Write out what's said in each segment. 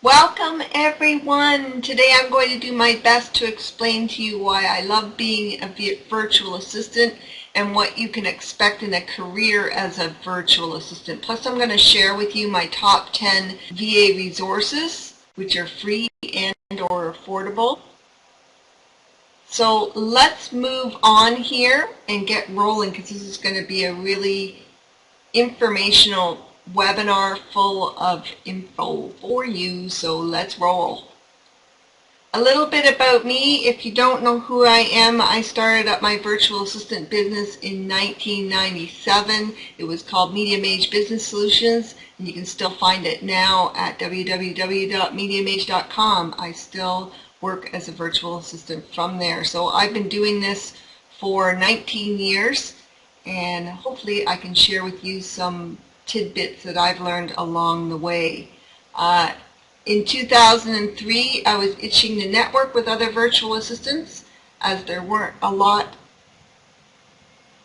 Welcome everyone. Today I'm going to do my best to explain to you why I love being a virtual assistant and what you can expect in a career as a virtual assistant. Plus I'm going to share with you my top 10 VA resources which are free and or affordable. So let's move on here and get rolling because this is going to be a really informational webinar full of info for you, so let's roll. A little bit about me. If you don't know who I am, I started up my virtual assistant business in 1997. It was called Medium Age Business Solutions, and you can still find it now at www.mediumage.com. I still work as a virtual assistant from there. So I've been doing this for 19 years, and hopefully I can share with you some tidbits that I've learned along the way. In 2003, I was itching to network with other virtual assistants as there weren't a lot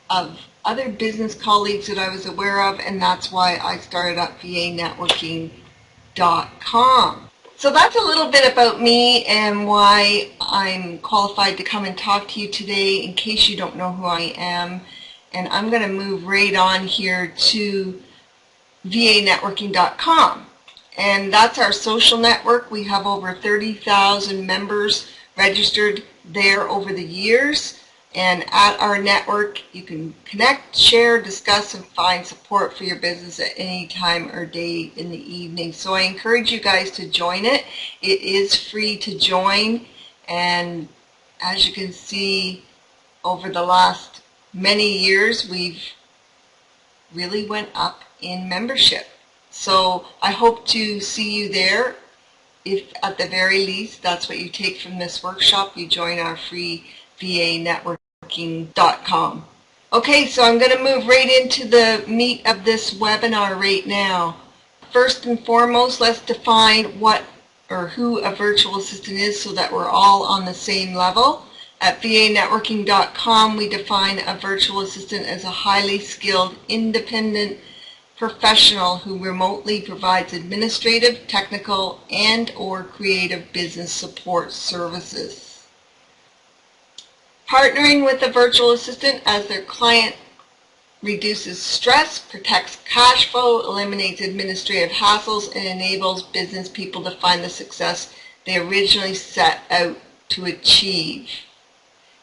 of other business colleagues that I was aware of, and that's why I started up vanetworking.com. So that's a little bit about me and why I'm qualified to come and talk to you today in case you don't know who I am. And I'm going to move right on here to vanetworking.com, and that's our social network. We have over 30,000 members registered there over the years, and at our network you can connect, share, discuss, and find support for your business at any time or day in the evening. So I encourage you guys to join it. It is free to join, and as you can see, over the last many years we've really went up in membership. So I hope to see you there. If at the very least that's what you take from this workshop, you join our free vanetworking.com. Okay, so I'm going to move right into the meat of this webinar right now. First and foremost, let's define what or who a virtual assistant is so that we're all on the same level. At vanetworking.com, we define a virtual assistant as a highly skilled, independent professional who remotely provides administrative, technical, and or creative business support services. Partnering with a virtual assistant as their client reduces stress, protects cash flow, eliminates administrative hassles, and enables business people to find the success they originally set out to achieve.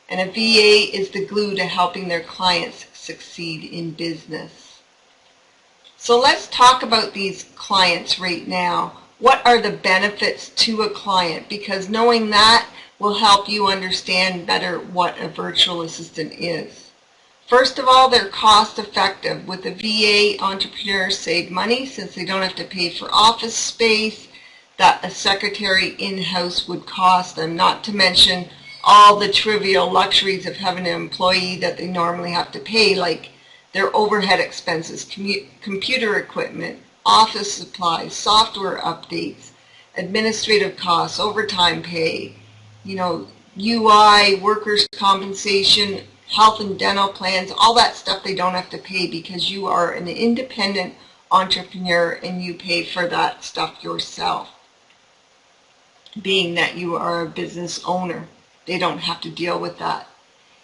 And a VA is the glue to helping their clients succeed in business. So let's talk about these clients right now. What are the benefits to a client? Because knowing that will help you understand better what a virtual assistant is. First of all, they're cost effective. With a VA, entrepreneurs save money since they don't have to pay for office space that a secretary in-house would cost them, not to mention all the trivial luxuries of having an employee that they normally have to pay, like their overhead expenses, computer equipment, office supplies, software updates, administrative costs, overtime pay, UI, workers' compensation, health and dental plans, all that stuff they don't have to pay because you are an independent entrepreneur and you pay for that stuff yourself. Being that you are a business owner, they don't have to deal with that.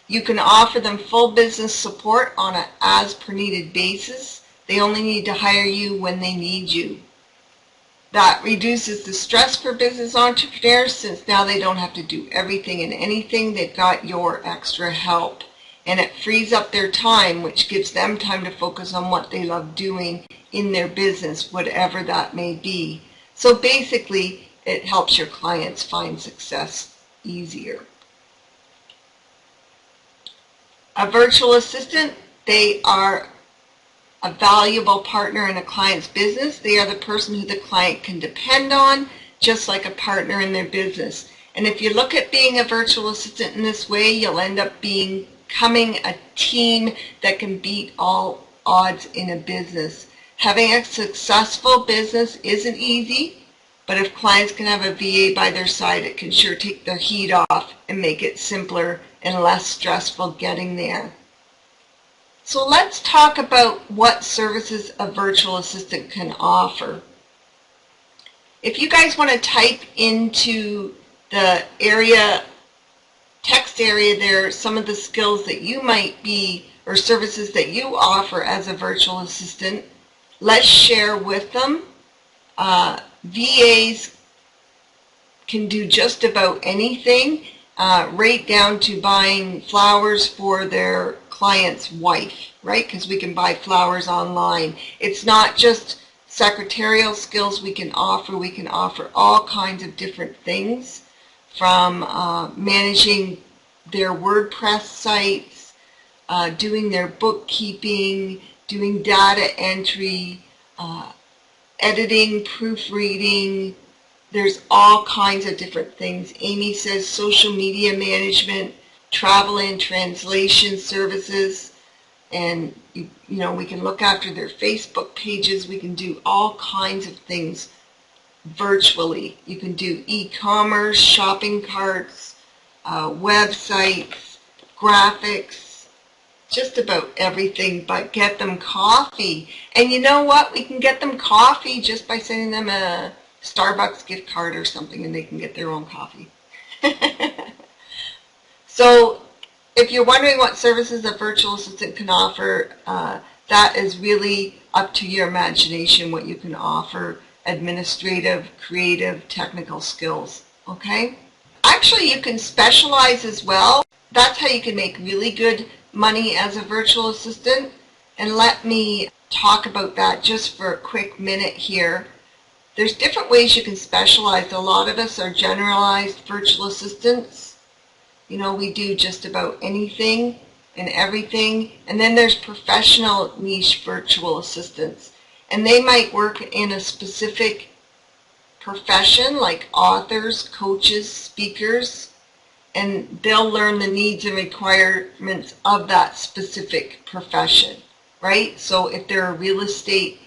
You can offer them full business support on an as-per-needed basis. They only need to hire you when they need you. That reduces the stress for business entrepreneurs since now they don't have to do everything and anything. They've got your extra help. And it frees up their time, which gives them time to focus on what they love doing in their business, whatever that may be. So basically, it helps your clients find success easier. A virtual assistant, they are a valuable partner in a client's business. They are the person who the client can depend on, just like a partner in their business. And if you look at being a virtual assistant in this way, you'll end up becoming a team that can beat all odds in a business. Having a successful business isn't easy, but if clients can have a VA by their side, it can sure take the heat off and make it simpler and less stressful getting there. So let's talk about what services a virtual assistant can offer. If you guys want to type into the text area there, some of the skills that you might be, or services that you offer as a virtual assistant, let's share with them. VAs can do just about anything, right down to buying flowers for their client's wife, right? Because we can buy flowers online. It's not just secretarial skills we can offer all kinds of different things, from managing their WordPress sites, doing their bookkeeping, doing data entry, editing, proofreading. There's all kinds of different things. Amy says social media management, travel and translation services, and you know, we can look after their Facebook pages. We can do all kinds of things virtually. You can do e-commerce, shopping carts, websites, graphics, just about everything, but get them coffee. And you know what? We can get them coffee just by sending them a Starbucks gift card or something, and they can get their own coffee. So if you're wondering what services a virtual assistant can offer, that is really up to your imagination, what you can offer: administrative, creative, technical skills. Okay? Actually, you can specialize as well. That's how you can make really good money as a virtual assistant. And let me talk about that just for a quick minute here. There's different ways you can specialize. A lot of us are generalized virtual assistants. You know, we do just about anything and everything. And then there's professional niche virtual assistants. And they might work in a specific profession, like authors, coaches, speakers, and they'll learn the needs and requirements of that specific profession, right? So if they're a real estate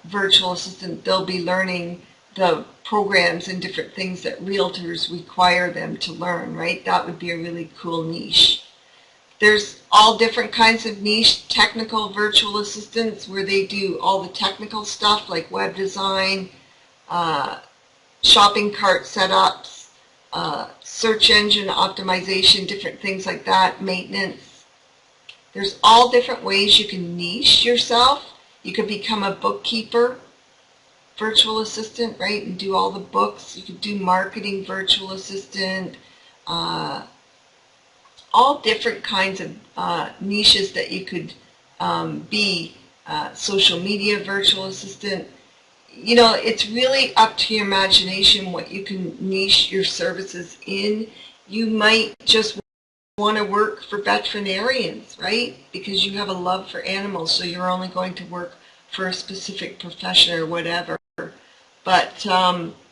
virtual assistant, they'll be learning the programs and different things that realtors require them to learn, right? That would be a really cool niche. There's all different kinds of niche technical virtual assistants where they do all the technical stuff like web design, shopping cart setups, search engine optimization, different things like that, maintenance. There's all different ways you can niche yourself. You could become a bookkeeper virtual assistant, right, and do all the books. You could do marketing virtual assistant, all different kinds of niches that you could be. Social media virtual assistant. You know, it's really up to your imagination what you can niche your services in. You might just want to work for veterinarians, right? Because you have a love for animals, so you're only going to work for a specific profession or whatever. But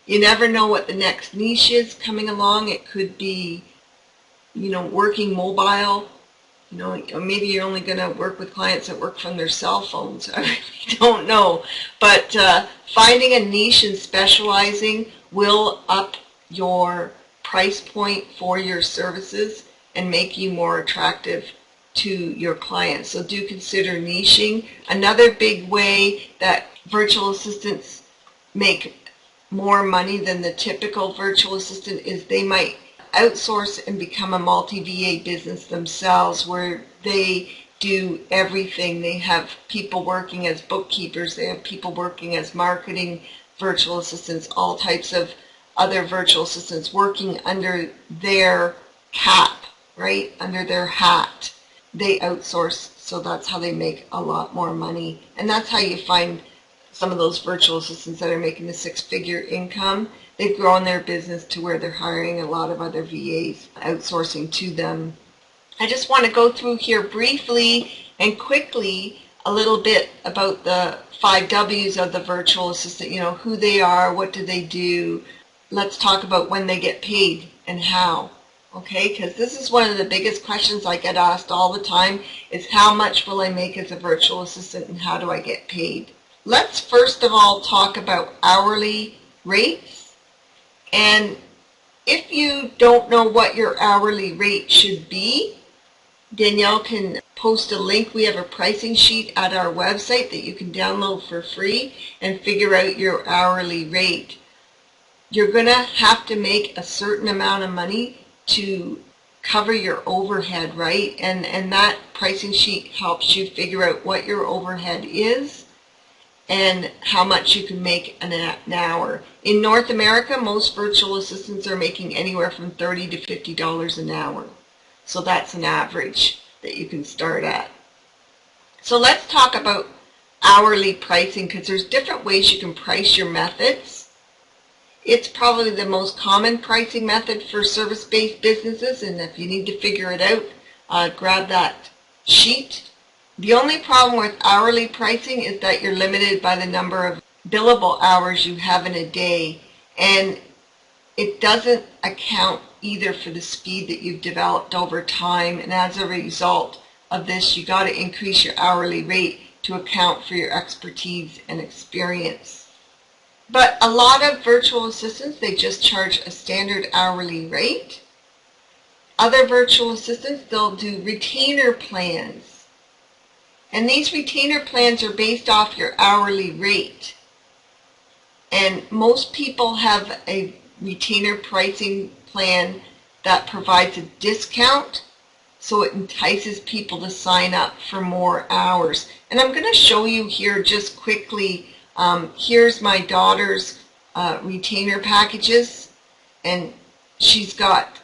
you never know what the next niche is coming along. It could be, you know, working mobile. You know, maybe you're only going to work with clients that work from their cell phones. I really don't know. But finding a niche and specializing will up your price point for your services and make you more attractive to your clients. So do consider niching. Another big way that virtual assistants make more money than the typical virtual assistant is they might outsource and become a multi-VA business themselves, where they do everything. They have people working as bookkeepers, they have people working as marketing virtual assistants, all types of other virtual assistants working under their cap, right, under their hat. They outsource, so that's how they make a lot more money. And that's how you find some of those virtual assistants that are making a six-figure income. They've grown their business to where they're hiring a lot of other VAs, outsourcing to them. I just want to go through here briefly and quickly a little bit about the 5 W's of the virtual assistant, you know, who they are, what do they do. Let's talk about when they get paid and how, okay? Because this is one of the biggest questions I get asked all the time is how much will I make as a virtual assistant and how do I get paid? Let's first of all talk about hourly rates. And if you don't know what your hourly rate should be, Danielle can post a link. We have a pricing sheet at our website that you can download for free and figure out your hourly rate. you're going to have to make a certain amount of money to cover your overhead, right? And that pricing sheet helps you figure out what your overhead is and how much you can make an hour. In North America, most virtual assistants are making anywhere from $30 to $50 an hour. So that's an average that you can start at. So let's talk about hourly pricing, because there's different ways you can price your methods. It's probably the most common pricing method for service-based businesses, and if you need to figure it out, grab that sheet. The only problem with hourly pricing is that you're limited by the number of billable hours you have in a day, and it doesn't account either for the speed that you've developed over time, and as a result of this, you got to increase your hourly rate to account for your expertise and experience. But a lot of virtual assistants, they just charge a standard hourly rate. Other virtual assistants, they'll do retainer plans. And these retainer plans are based off your hourly rate. And most people have a retainer pricing plan that provides a discount, so it entices people to sign up for more hours. And I'm going to show you here just quickly. Here's my daughter's retainer packages, and she's got,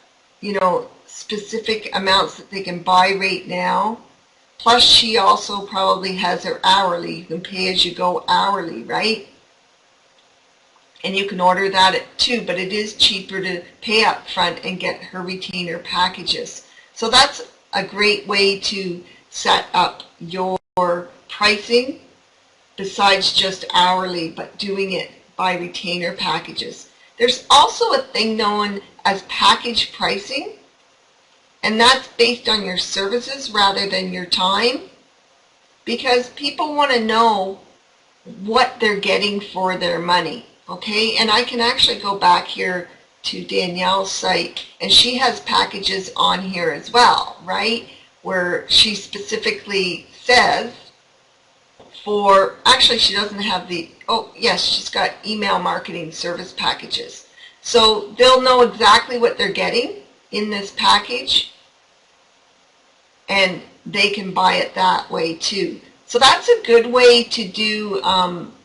specific amounts that they can buy right now. Plus, she also probably has her hourly. You can pay as you go hourly, right? And you can order that too, but it is cheaper to pay up front and get her retainer packages. So that's a great way to set up your pricing besides just hourly, but doing it by retainer packages. There's also a thing known as package pricing, and that's based on your services rather than your time, because people want to know what they're getting for their money, okay? And I can actually go back here to Danielle's site, and she has packages on here as well, right? Where she specifically says actually she doesn't have yes, she's got email marketing service packages. So they'll know exactly what they're getting in this package, and they can buy it that way too. So that's a good way to do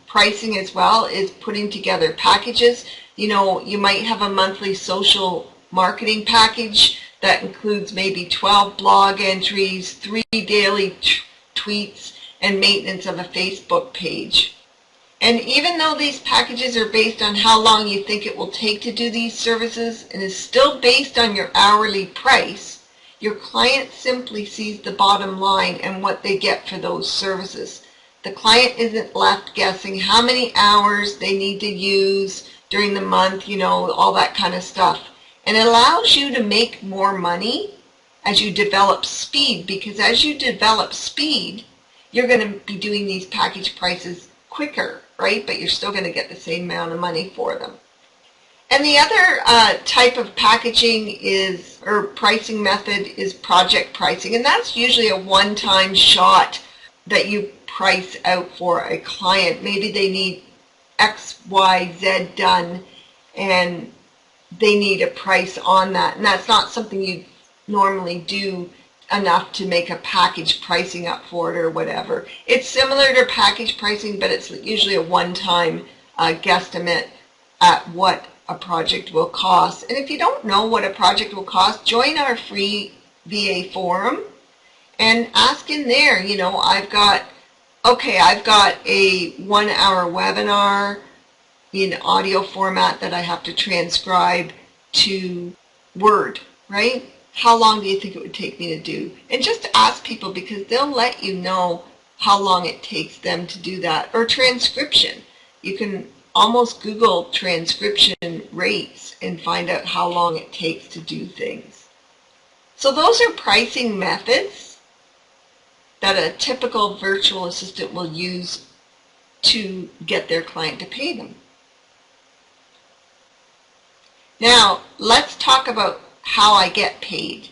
pricing as well, is putting together packages. You might have a monthly social marketing package that includes maybe 12 blog entries, 3 daily tweets, and maintenance of a Facebook page. And even though these packages are based on how long you think it will take to do these services and is still based on your hourly price, your client simply sees the bottom line and what they get for those services. The client isn't left guessing how many hours they need to use during the month, all that kind of stuff. And it allows you to make more money as you develop speed, because as you develop speed, you're going to be doing these package prices quicker, right? But you're still going to get the same amount of money for them. And the other type of packaging or pricing method is project pricing. And that's usually a one-time shot that you price out for a client. Maybe they need X, Y, Z done, and they need a price on that. And that's not something you normally do enough to make a package pricing up for it or whatever. It's similar to package pricing, but it's usually a one-time guesstimate at what a project will cost. And if you don't know what a project will cost, join our free VA forum and ask in there. I've got a 1-hour webinar in audio format that I have to transcribe to Word, right? How long do you think it would take me to do? And just ask people, because they'll let you know how long it takes them to do that. Or transcription. You can almost Google transcription rates and find out how long it takes to do things. So those are pricing methods that a typical virtual assistant will use to get their client to pay them. Now, let's talk about how I get paid.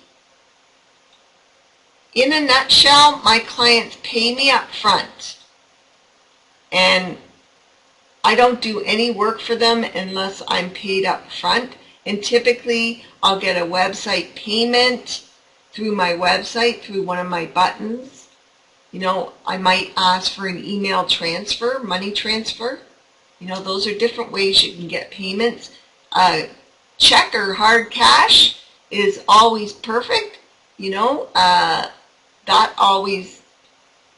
In a nutshell, my clients pay me up front, and I don't do any work for them unless I'm paid up front. And typically I'll get a website payment through my website, through one of my buttons. You know, I might ask for an email transfer, money transfer. You know, those are different ways you can get payments. Check or hard cash is always perfect. You know, that always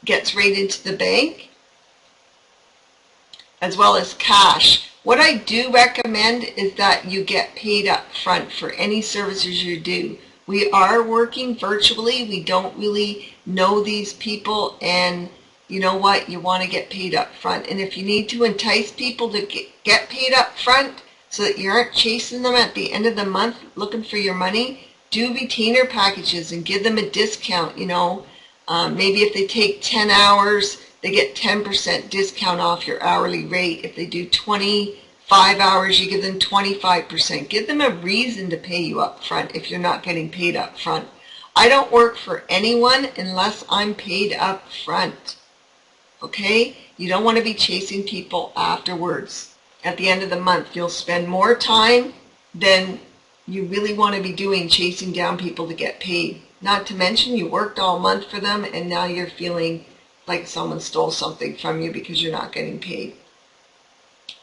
gets right into the bank, as well as cash. What I do recommend is that you get paid up front for any services you do. We are working virtually. We don't really know these people, and you know what? You want to get paid up front. And if you need to entice people to get paid up front so that you aren't chasing them at the end of the month looking for your money, do retainer packages and give them a discount. You know, maybe if they take 10 hours, they get 10% discount off your hourly rate. If they do 25 hours, you give them 25%. Give them a reason to pay you up front if you're not getting paid up front. I don't work for anyone unless I'm paid up front. Okay? You don't want to be chasing people afterwards. At the end of the month, you'll spend more time than you really want to be doing chasing down people to get paid. Not to mention you worked all month for them and now you're feeling like someone stole something from you because you're not getting paid.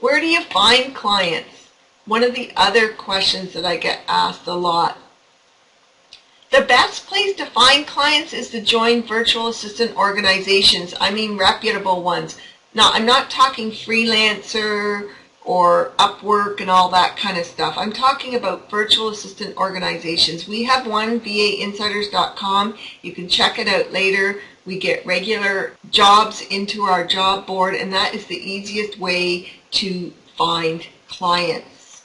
Where do you find clients? One of the other questions that I get asked a lot. The best place to find clients is to join virtual assistant organizations. I mean reputable ones. Now, I'm not talking freelancer or Upwork and all that kind of stuff. I'm talking about virtual assistant organizations. We have one, vainsiders.com. You can check it out later. We get regular jobs into our job board, and that is the easiest way to find clients.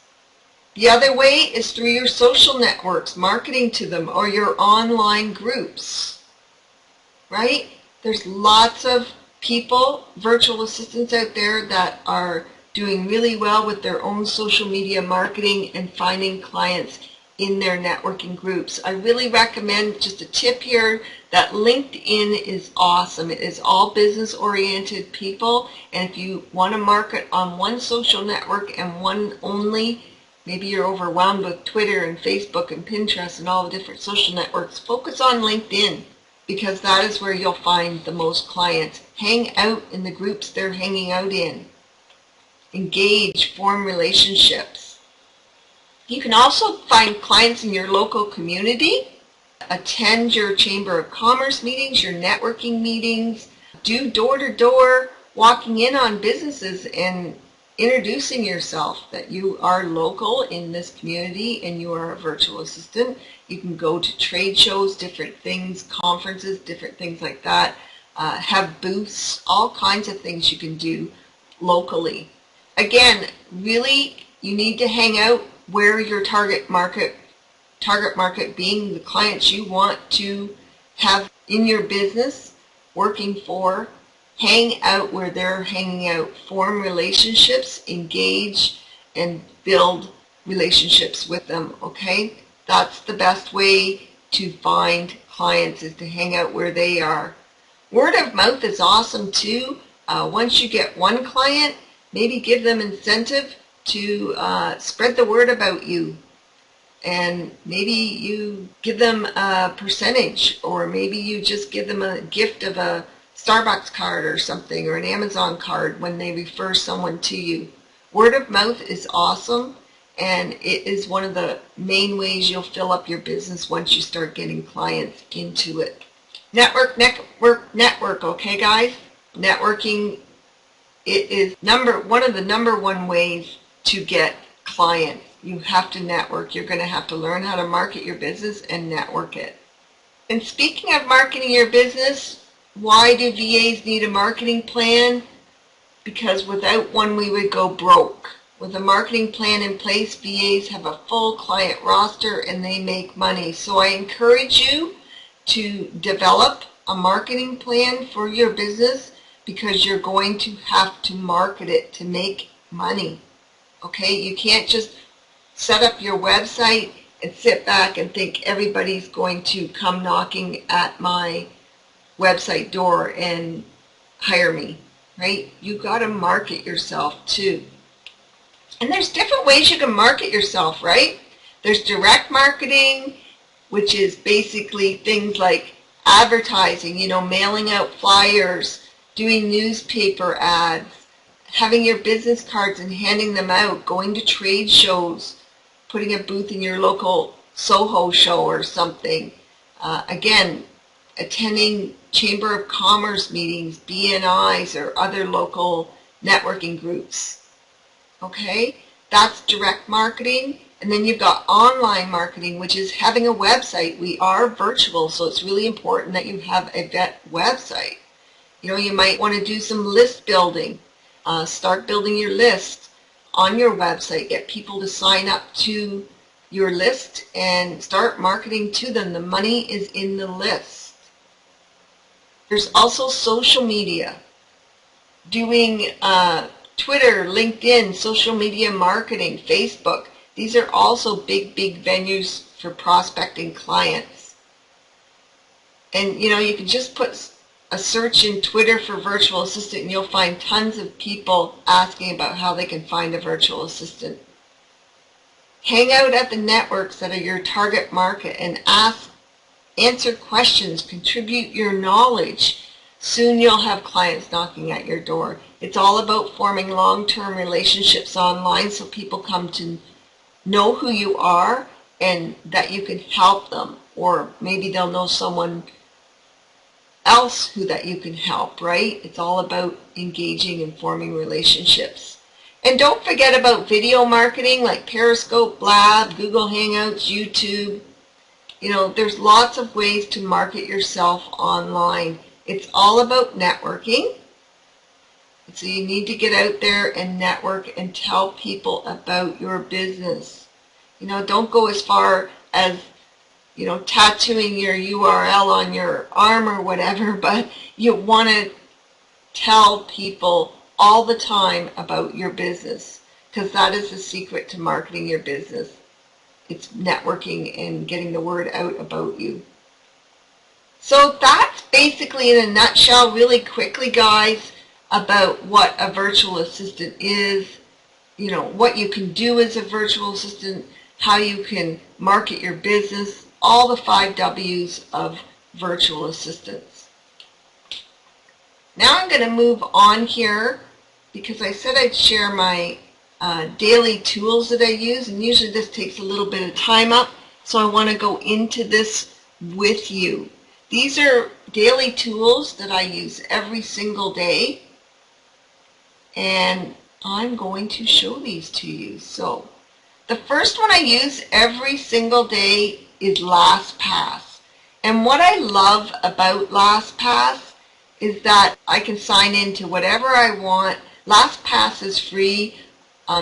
The other way is through your social networks, marketing to them, or your online groups, right? There's lots of people, virtual assistants out there that are doing really well with their own social media marketing and finding clients in their networking groups. I really recommend, just a tip here, that LinkedIn is awesome. It is all business-oriented people, and if you want to market on one social network and one only, maybe you're overwhelmed with Twitter and Facebook and Pinterest and all the different social networks, focus on LinkedIn, because that is where you'll find the most clients. Hang out in the groups they're hanging out in. Engage, form relationships. You can also find clients in your local community. Attend your Chamber of Commerce meetings, your networking meetings. Do door-to-door walking in on businesses and introducing yourself that you are local in this community and you are a virtual assistant. You can go to trade shows, different things, conferences, different things like that. Have booths, all kinds of things you can do locally. Again, really, you need to hang out where your target market being the clients you want to have in your business working for. Hang out where they're hanging out. Form relationships, engage, and build relationships with them, okay? That's the best way to find clients, is to hang out where they are. Word of mouth is awesome too. Once you get one client, maybe give them incentive to spread the word about you. And maybe you give them a percentage, or maybe you just give them a gift of a Starbucks card or something, or an Amazon card when they refer someone to you. Word of mouth is awesome, and it is one of the main ways you'll fill up your business once you start getting clients into it. Network, okay guys? Networking, it is one of the number one ways to get clients. You have to network. You're going to have to learn how to market your business and network it. And speaking of marketing your business, why do VAs need a marketing plan? Because without one, we would go broke. With a marketing plan in place, VAs have a full client roster and they make money. So I encourage you to develop a marketing plan for your business, because you're going to have to market it to make money. Okay? You can't just set up your website and sit back and think everybody's going to come knocking at my website door and hire me. right? You got to market yourself too. And there's different ways you can market yourself, right? There's direct marketing, which is basically things like advertising, mailing out flyers, doing newspaper ads, having your business cards and handing them out, going to trade shows, putting a booth in your local Soho show or something. Again, attending Chamber of Commerce meetings, BNIs, or other local networking groups. Okay, that's direct marketing. And then you've got online marketing, which is having a website. We are virtual, so it's really important that you have a website. You might want to do some list building. Start building your list on your website. Get people to sign up to your list and start marketing to them. The money is in the list. There's also social media. Doing Twitter, LinkedIn, social media marketing, Facebook. These are also big venues for prospecting clients. And you can just put a search in Twitter for virtual assistant and you'll find tons of people asking about how they can find a virtual assistant. Hang out at the networks that are your target market and answer questions, contribute your knowledge. Soon you'll have clients knocking at your door. It's all about forming long-term relationships online so people come to know who you are and that you can help them, or maybe they'll know someone else that you can help, right? It's all about engaging and forming relationships. And don't forget about video marketing like Periscope, Blab, Google Hangouts, YouTube. There's lots of ways to market yourself online. It's all about networking. So you need to get out there and network and tell people about your business. Don't go as far as, tattooing your URL on your arm or whatever, but you want to tell people all the time about your business, because that is the secret to marketing your business. It's networking and getting the word out about you. So that's basically in a nutshell, really quickly, guys, about what a virtual assistant is, what you can do as a virtual assistant, how you can market your business, all the 5 W's of virtual assistants. Now I'm going to move on here because I said I'd share my daily tools that I use, and usually this takes a little bit of time up, so I want to go into this with you. These are daily tools that I use every single day, and I'm going to show these to you. So the first one I use every single day is LastPass. And what I love about LastPass is that I can sign into whatever I want. LastPass is free.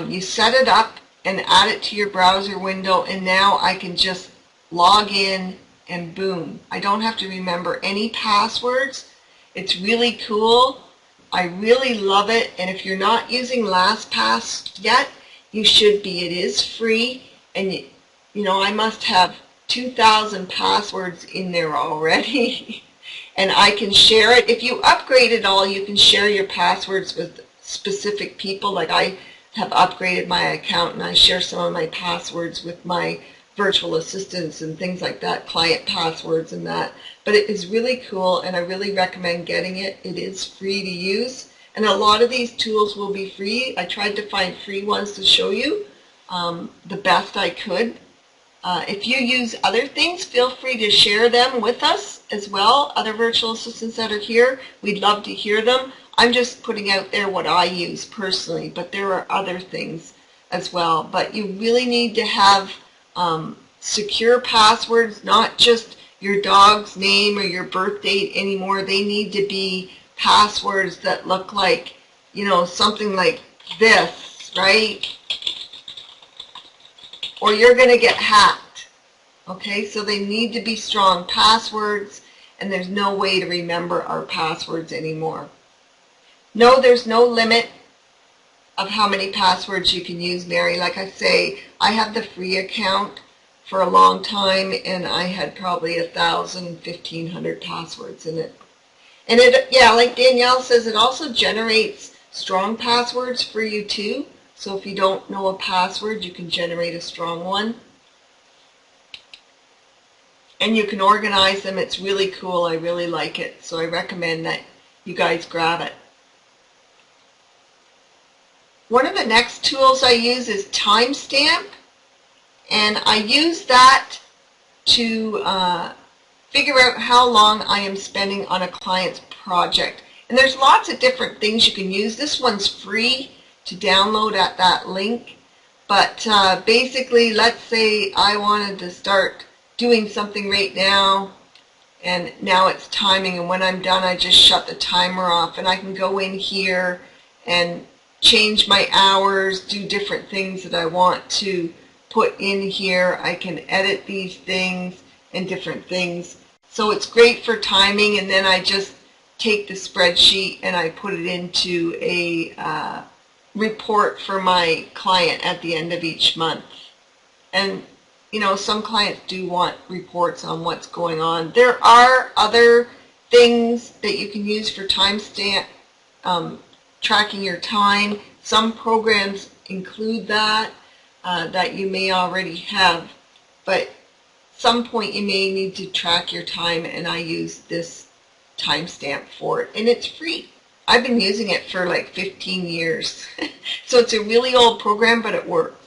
You set it up and add it to your browser window, and now I can just log in and boom. I don't have to remember any passwords. It's really cool. I really love it, and if you're not using LastPass yet, you should be. It is free, and I must have 2,000 passwords in there already, and I can share it. If you upgrade it all, you can share your passwords with specific people. Like I have upgraded my account, and I share some of my passwords with my virtual assistants and things like that, client passwords and that. But it is really cool, and I really recommend getting it. It is free to use, and a lot of these tools will be free. I tried to find free ones to show you the best I could. If you use other things, feel free to share them with us as well. Other virtual assistants that are here, we'd love to hear them. I'm just putting out there what I use personally, but there are other things as well. But you really need to have secure passwords, not just your dog's name or your birth date anymore. They need to be passwords that look like, something like this, right? Or you're going to get hacked. Okay, so they need to be strong passwords, and there's no way to remember our passwords anymore. No, there's no limit of how many passwords you can use, Mary. Like I say, I have the free account for a long time, and I had probably 1,000, 1,500 passwords in it. And it, yeah, like Danielle says, it also generates strong passwords for you too. So if you don't know a password, you can generate a strong one. And you can organize them. It's really cool. I really like it. So I recommend that you guys grab it. One of the next tools I use is Timestamp. And I use that to figure out how long I am spending on a client's project. And there's lots of different things you can use. This one's free to download at that link. But basically, let's say I wanted to start doing something right now, and now it's timing, and when I'm done I just shut the timer off, and I can go in here and change my hours, do different things that I want to put in here. I can edit these things and different things. So it's great for timing, and then I just take the spreadsheet and I put it into a report for my client at the end of each month. And you know, some clients do want reports on what's going on. There are other things that you can use for timestamp, tracking your time. Some programs include that, that you may already have, but some point you may need to track your time, and I use this timestamp for it, and it's free. I've been using it for like 15 years. So it's a really old program, but it works.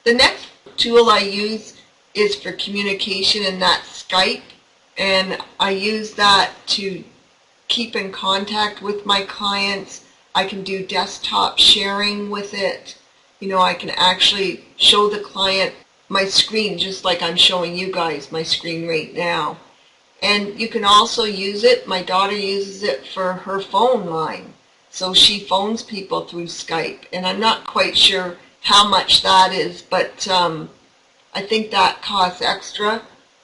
The next tool I use is for communication, and that's Skype, and I use that to keep in contact with my clients. I can do desktop sharing with it. You know, I can actually show the client my screen just like I'm showing you guys my screen right now. And you can also use it, my daughter uses it for her phone line, so she phones people through Skype, and I'm not quite sure how much that is, but I think that costs extra,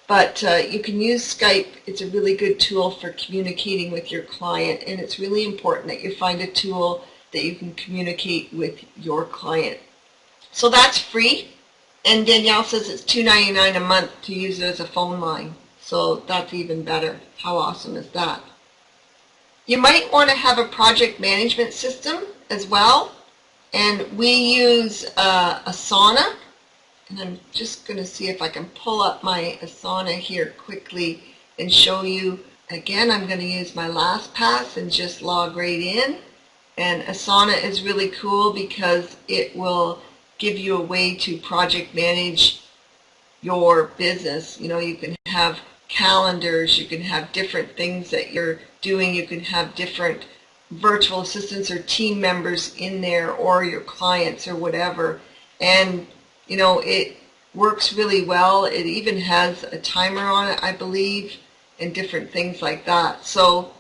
but you can use Skype. It's a really good tool for communicating with your client, and it's really important that you find a tool that you can communicate with your client. So that's free, and Danielle says it's $2.99 a month to use it as a phone line, so that's even better. How awesome is that? You might want to have a project management system as well, and we use Asana. And I'm just going to see if I can pull up my Asana here quickly and show you. Again, I'm going to use my LastPass and just log right in. And Asana is really cool because it will give you a way to project manage your business. You know, you can have calendars, you can have different things that you're doing, you can have different virtual assistants or team members in there, or your clients or whatever. And you know, it works really well. It even has a timer on it, I believe, and different things like that. So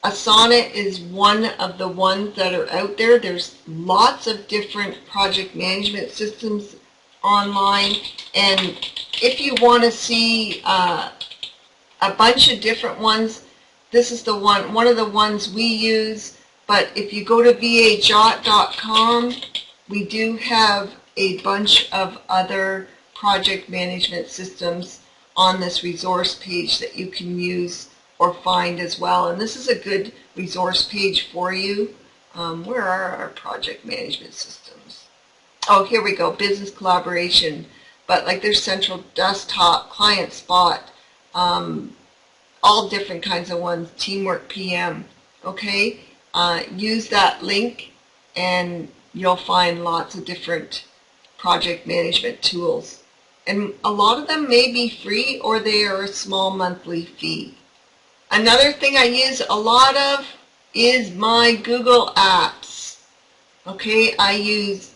Asana is one of the ones that are out there. There's lots of different project management systems online, and if you want to see a bunch of different ones, this is the one of the ones we use. But if you go to vajot.com, we do have a bunch of other project management systems on this resource page that you can use or find as well. And this is a good resource page for you. Where are our project management systems? Oh, here we go, business collaboration. But like there's Central Desktop, Client Spot, all different kinds of ones, Teamwork PM. Okay, use that link and you'll find lots of different project management tools, and a lot of them may be free or they are a small monthly fee. Another thing I use a lot of is my Google Apps. Okay, I use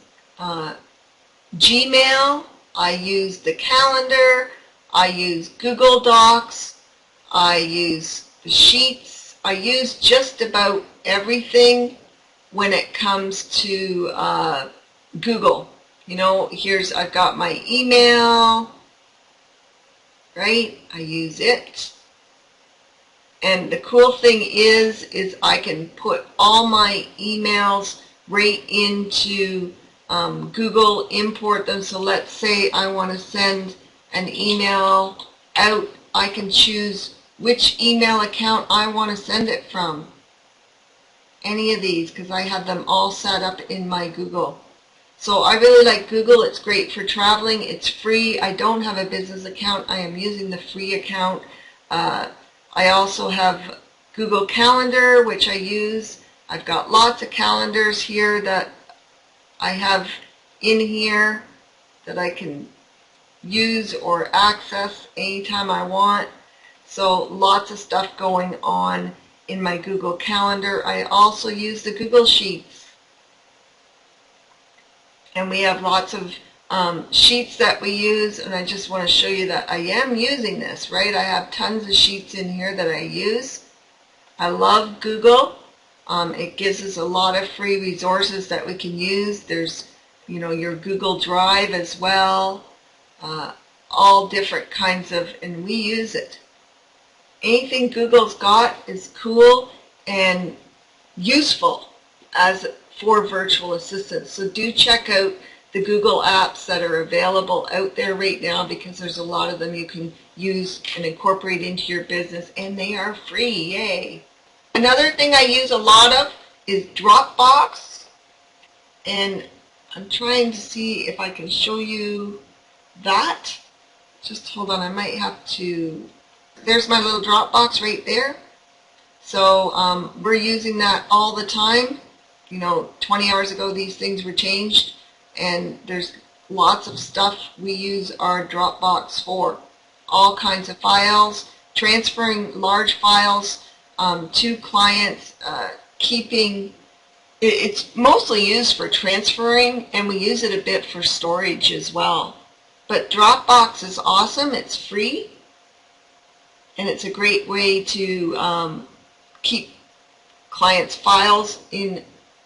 Gmail, I use the calendar, I use Google Docs, I use the Sheets. I use just about everything when it comes to Google. You know, I've got my email, right? I use it. And the cool thing is I can put all my emails right into Google, import them. So let's say I want to send an email out. I can choose which email account I want to send it from. Any of these, because I have them all set up in my Google. So I really like Google. It's great for traveling. It's free. I don't have a business account. I am using the free account. I also have Google Calendar, which I use. I've got lots of calendars here that I have in here that I can use or access anytime I want. So lots of stuff going on in my Google Calendar. I also use the Google Sheets. And we have lots of sheets that we use, and I just want to show you that I am using this, right? I have tons of sheets in here that I use. I love Google. It gives us a lot of free resources that we can use. There's, you know, your Google Drive as well. All different kinds of, and we use it. Anything Google's got is cool and useful as for virtual assistants. So do check out the Google apps that are available out there right now, because there's a lot of them you can use and incorporate into your business, and they are free. Yay! Another thing I use a lot of is Dropbox, and I'm trying to see if I can show you that. Just hold on, I might have to. There's my little Dropbox right there. So we're using that all the time. You know, 20 hours ago these things were changed, and there's lots of stuff we use our Dropbox for. All kinds of files, transferring large files to clients, keeping. It's mostly used for transferring, and we use it a bit for storage as well. But Dropbox is awesome. It's free, and it's a great way to keep clients' files in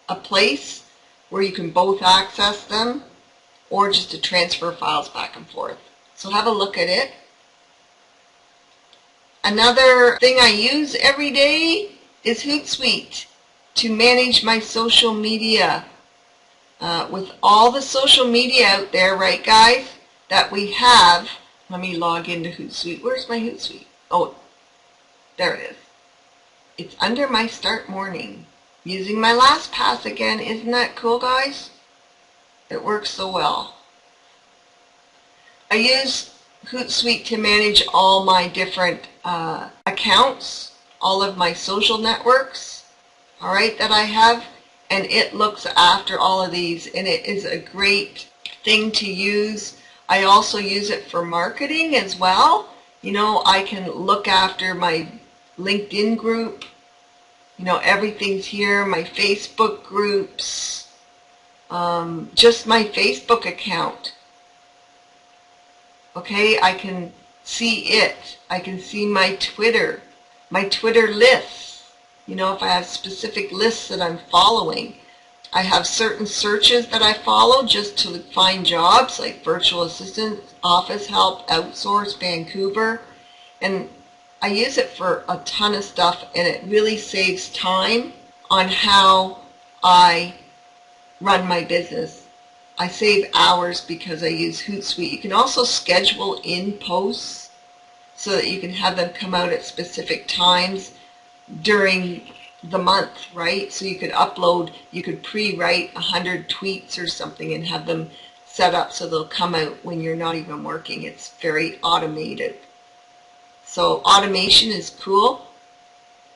a place where you can both access them, or just to transfer files back and forth. So have a look at it. Another thing I use every day is HootSuite to manage my social media. With all the social media out there, right guys, that we have, let me log into HootSuite. Where's my HootSuite? Oh, there it is. It's under my Start Morning. Using my LastPass again. Isn't that cool, guys? It works so well. I use HootSuite to manage all my different accounts, all of my social networks, all right, that I have, and it looks after all of these, and it is a great thing to use. I also use it for marketing as well. You know, I can look after my LinkedIn group. You know, everything's here, my Facebook groups, just my Facebook account. Okay, I can see it. I can see my Twitter lists. You know, if I have specific lists that I'm following. I have certain searches that I follow just to find jobs, like virtual assistant, office help, outsource, Vancouver. And I use it for a ton of stuff, and it really saves time on how I run my business. I save hours because I use HootSuite. You can also schedule in posts so that you can have them come out at specific times during the month, right? So you could upload, you could pre-write 100 tweets or something and have them set up so they'll come out when you're not even working. It's very automated. So automation is cool,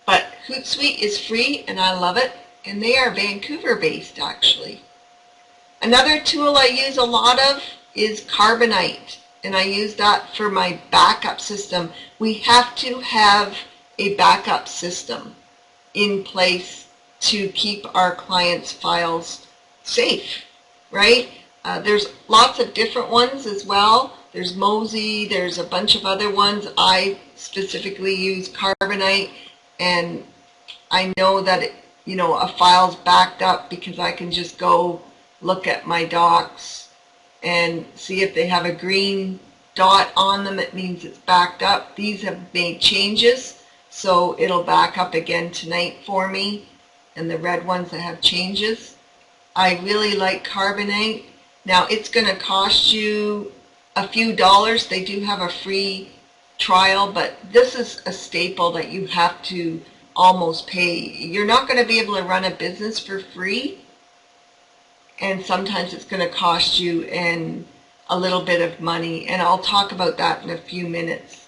but HootSuite is free and I love it, and they are Vancouver based actually. Another tool I use a lot of is Carbonite, and I use that for my backup system. We have to have a backup system in place to keep our clients' files safe, right? There's lots of different ones as well. There's Mosey, there's a bunch of other ones. I specifically use Carbonite, and I know that you know, a file's backed up because I can just go look at my docs and see if they have a green dot on them. It means it's backed up. These have made changes, so it'll back up again tonight for me, and the red ones that have changes. I really like Carbonite. Now it's going to cost you a few dollars. They do have a free trial, but this is a staple that you have to almost pay. You're not going to be able to run a business for free, and sometimes it's going to cost you a little bit of money, and I'll talk about that in a few minutes.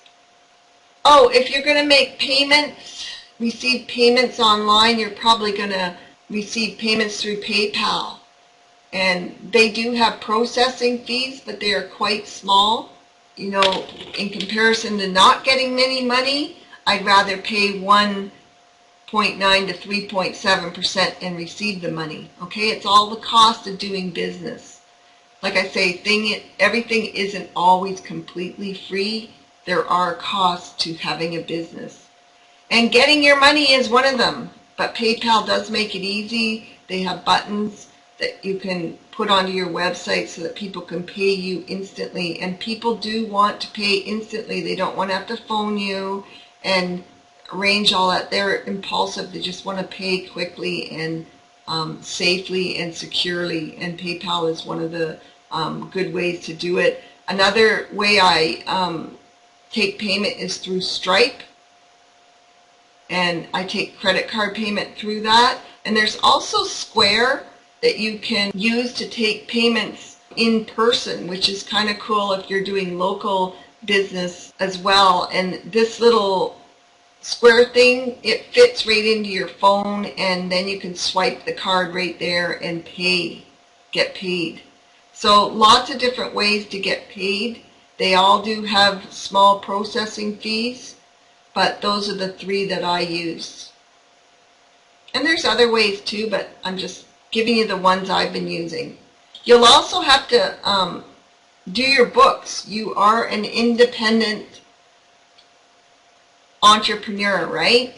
Oh, if you're going to make payments, receive payments online, you're probably going to receive payments through PayPal. And they do have processing fees, but they are quite small. You know, in comparison to not getting any money, I'd rather pay 1.9 to 3.7% and receive the money. Okay, it's all the cost of doing business. Like I say, everything isn't always completely free. There are costs to having a business. And getting your money is one of them. But PayPal does make it easy. They have buttons that you can put onto your website so that people can pay you instantly. And people do want to pay instantly. They don't want to have to phone you and arrange all that. They're impulsive. They just want to pay quickly and safely and securely. And PayPal is one of the good ways to do it. Another way I take payment is through Stripe. And I take credit card payment through that. And there's also Square that you can use to take payments in person, which is kind of cool if you're doing local business as well. And this little Square thing, it fits right into your phone, and then you can swipe the card right there and get paid. So lots of different ways to get paid. They all do have small processing fees, but those are the three that I use. And there's other ways too, but I'm just giving you the ones I've been using. You'll also have to do your books. You are an independent entrepreneur, right?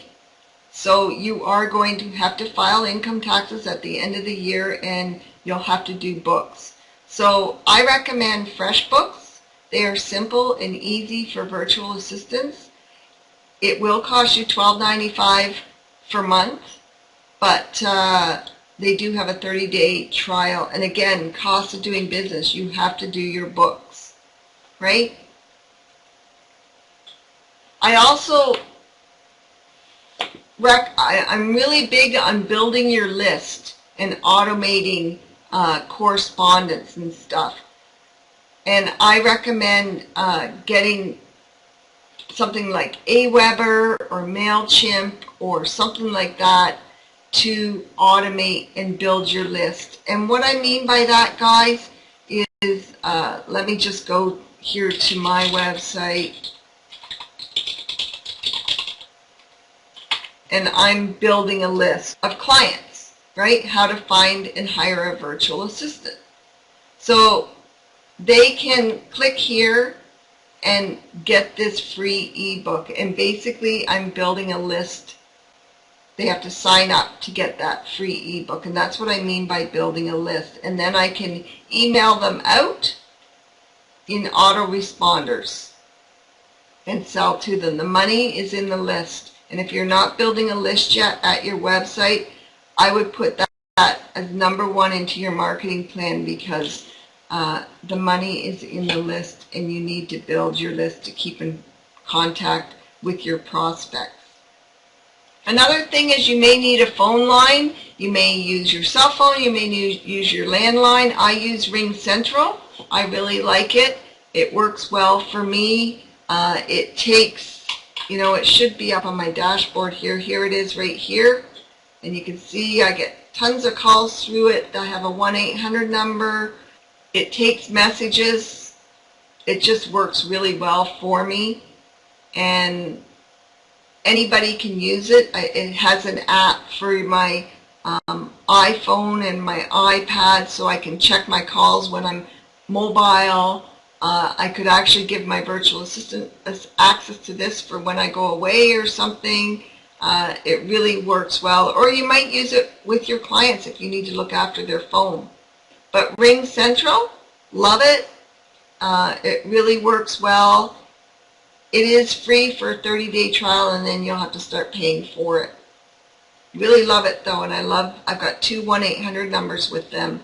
So you are going to have to file income taxes at the end of the year, and you'll have to do books. So I recommend Freshbooks. They are simple and easy for virtual assistants. It will cost you $12.95 per month, but they do have a 30-day trial. And again, cost of doing business, you have to do your books, right? I also I'm really big on building your list and automating correspondence and stuff. And I recommend getting something like Aweber or MailChimp or something like that to automate and build your list. And what I mean by that, guys, is let me just go here to my website. And I'm building a list of clients, right? How to find and hire a virtual assistant. So they can click here and get this free ebook. And basically, I'm building a list. They have to sign up to get that free ebook. And that's what I mean by building a list. And then I can email them out in autoresponders and sell to them. The money is in the list. And if you're not building a list yet at your website, I would put that as number one into your marketing plan, because the money is in the list, and you need to build your list to keep in contact with your prospects. Another thing is you may need a phone line. You may use your cell phone. You may use your landline. I use Ring Central. I really like it. It works well for me. It takes, you know, it should be up on my dashboard here. Here it is right here. And you can see I get tons of calls through it. I have a 1-800 number. It takes messages. It just works really well for me. And anybody can use it. It has an app for my iPhone and my iPad, so I can check my calls when I'm mobile. I could actually give my virtual assistant access to this for when I go away or something. It really works well. Or you might use it with your clients if you need to look after their phone. But Ring Central, love it. It really works well. It is free for a 30-day trial, and then you'll have to start paying for it. Really love it though, and I've got 2 1-800 numbers with them,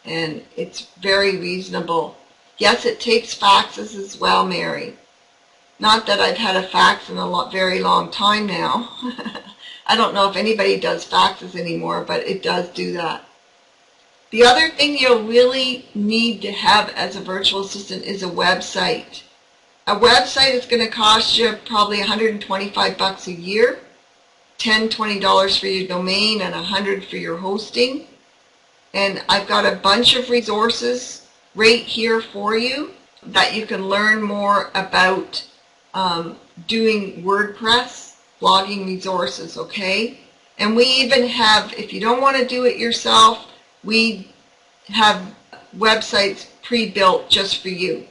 and it's very reasonable. Yes, it takes faxes as well, Mary. Not that I've had a fax in a very long time now. I don't know if anybody does faxes anymore, but it does do that. The other thing you'll really need to have as a virtual assistant is a website. A website is going to cost you probably $125 a year, $10, $20 for your domain, and $100 for your hosting. And I've got a bunch of resources right here for you that you can learn more about doing WordPress, blogging resources, okay? And we even have, if you don't want to do it yourself, we have websites pre-built just for you,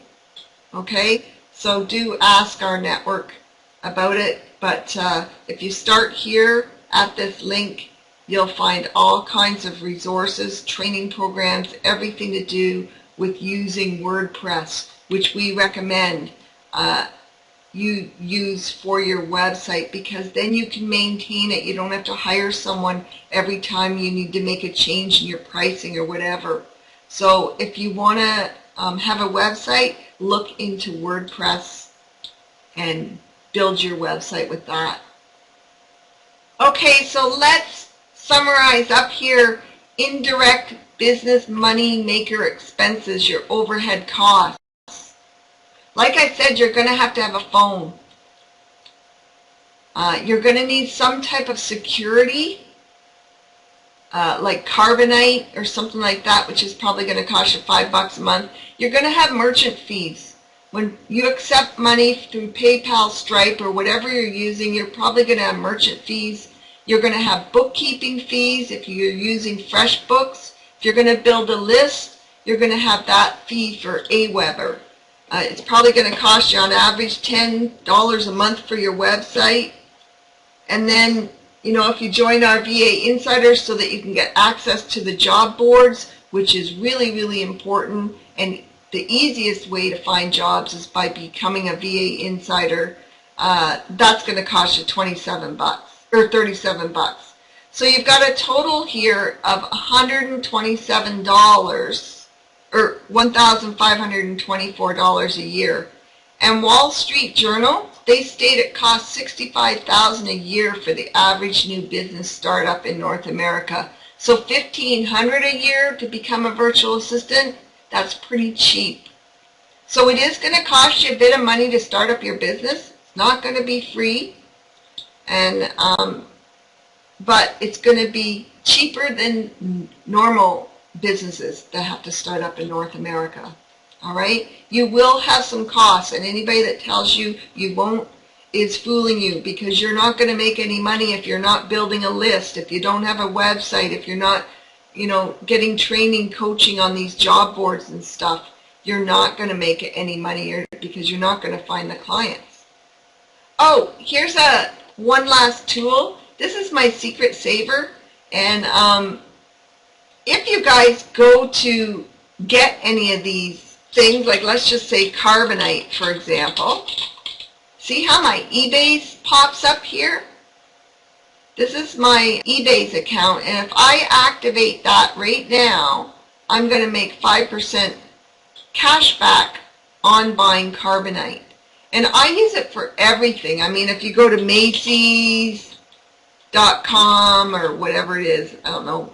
okay? So do ask our network about it, but if you start here at this link, you'll find all kinds of resources, training programs, everything to do with using WordPress, which we recommend you use for your website, because then you can maintain it. You don't have to hire someone every time you need to make a change in your pricing or whatever. So if you want to have a website, look into WordPress and build your website with that. Okay, so let's summarize up here. Indirect business money maker expenses, your overhead costs. Like I said, you're going to have a phone. You're going to need some type of security, like Carbonite or something like that, which is probably going to cost you $5 a month. You're going to have merchant fees. When you accept money through PayPal, Stripe, or whatever you're using, you're probably going to have merchant fees. You're going to have bookkeeping fees if you're using Freshbooks. If you're going to build a list, you're going to have that fee for Aweber. It's probably going to cost you on average $10 a month for your website. And then, you know, if you join our VA Insiders so that you can get access to the job boards, which is really, really important. And the easiest way to find jobs is by becoming a VA Insider. That's going to cost you $27 or $37. So you've got a total here of $127 or $1,524 a year. And Wall Street Journal, they state it costs $65,000 a year for the average new business startup in North America. So $1,500 a year to become a virtual assistant, that's pretty cheap. So it is going to cost you a bit of money to start up your business. It's not going to be free, and but it's going to be cheaper than normal businesses that have to start up in North America. All right? You will have some costs, and anybody that tells you you won't is fooling you, because you're not going to make any money if you're not building a list, if you don't have a website, if you're not, you know, getting training, coaching on these job boards and stuff. You're not going to make any money because you're not going to find the clients. Oh, here's one last tool. This is my secret saver, and if you guys go to get any of these things, like let's just say Carbonite, for example, see how my eBay's pops up here? This is my eBay's account, and if I activate that right now, I'm going to make 5% cash back on buying Carbonite. And I use it for everything. I mean, if you go to Macy's.com or whatever it is, I don't know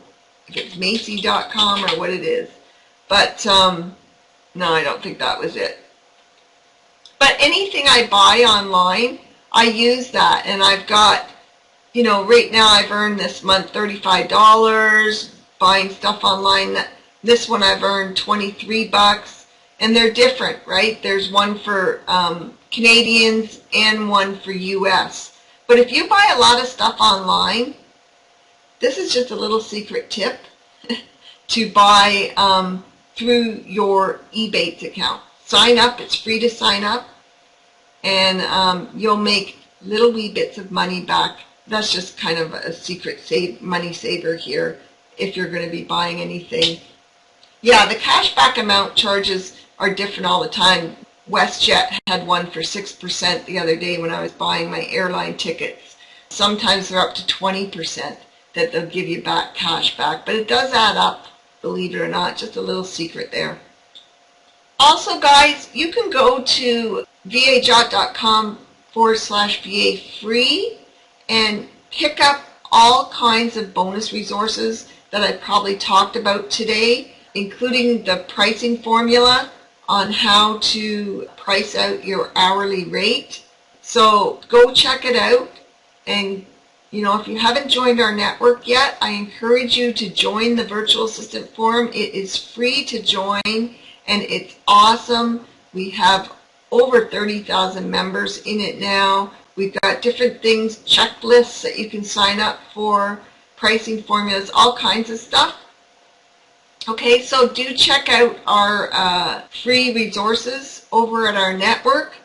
if it's Macy.com or what it is. But, no, I don't think that was it. But anything I buy online, I use that. And I've got, you know, right now I've earned this month $35 buying stuff online. This one I've earned $23. And they're different, right? There's one for Canadians and one for US. But if you buy a lot of stuff online, this is just a little secret tip to buy through your eBay account. Sign up, it's free to sign up, and you'll make little wee bits of money back. That's just kind of a secret money saver here if you're going to be buying anything. Yeah, the cashback amount charges are different all the time. WestJet had one for 6% the other day when I was buying my airline tickets. Sometimes they're up to 20% that they'll give you back cash back, but it does add up, believe it or not. Just a little secret there. Also, guys, you can go to vajot.com/VA free and pick up all kinds of bonus resources that I probably talked about today, including the pricing formula on how to price out your hourly rate. So go check it out. And if you haven't joined our network yet, I encourage you to join the Virtual Assistant Forum. It is free to join and it's awesome. We have over 30,000 members in it now. We've got different things, checklists that you can sign up for, pricing formulas, all kinds of stuff. Okay, so do check out our free resources over at our network.